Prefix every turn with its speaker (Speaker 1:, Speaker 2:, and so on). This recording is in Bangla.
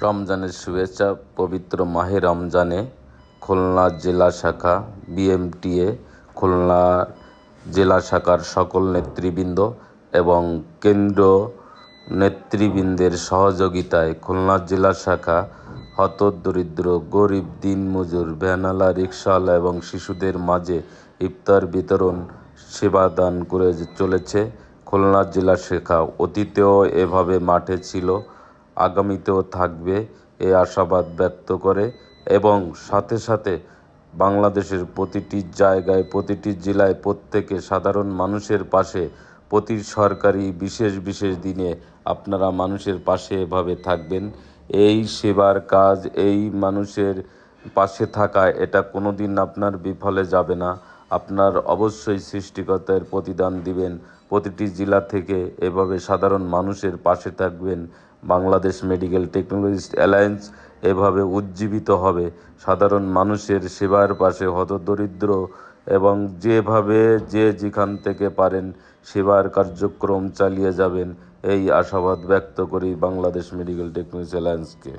Speaker 1: রমজানের শুভেচ্ছা। পবিত্র মাহে রমজানে খুলনা জেলা শাখা বিএমটিএ, খুলনা জেলা শাখার সকল নেতৃবৃন্দ এবং কেন্দ্র নেতৃবৃন্দের সহযোগিতায় খুলনা জেলা শাখা হতদরিদ্র, গরিব, দিনমজুর, ভ্যানওয়ালা, রিকশাওয়ালা এবং শিশুদের মাঝে ইফতার বিতরণ সেবাদান করে চলেছে। খুলনা জেলা শাখা অতীতেও এভাবে মাঠে ছিল, আগামীতেও থাকবে এ আশাবাদ ব্যক্ত করে এবং সাথে সাথে বাংলাদেশের প্রতিটি জায়গায়, প্রতিটি জেলায় প্রত্যেকে সাধারণ মানুষের পাশে প্রতি সরকারি বিশেষ দিনে আপনারা মানুষের পাশে এভাবে থাকবেন। এই সেবার কাজ, এই মানুষের পাশে থাকা, এটা কোনো দিন আপনার বিফলে যাবে না। আপনার অবশ্যই সৃষ্টিকর্তার প্রতিদান দিবেন। প্রতিটি জেলা থেকে এভাবে সাধারণ মানুষের পাশে থাকবেন। বাংলাদেশ মেডিকেল টেকনোলজিস্ট অ্যালায়েন্স এভাবে উজ্জীবিত হবে সাধারণ মানুষের সেবার পাশে, হতদরিদ্র এবং যেভাবে যেখান থেকে পারেন সেবার কার্যক্রম চালিয়ে যাবেন, এই আশাবাদ ব্যক্ত করি বাংলাদেশ মেডিকেল টেকনোলজিস্ট অ্যালায়েন্সকে।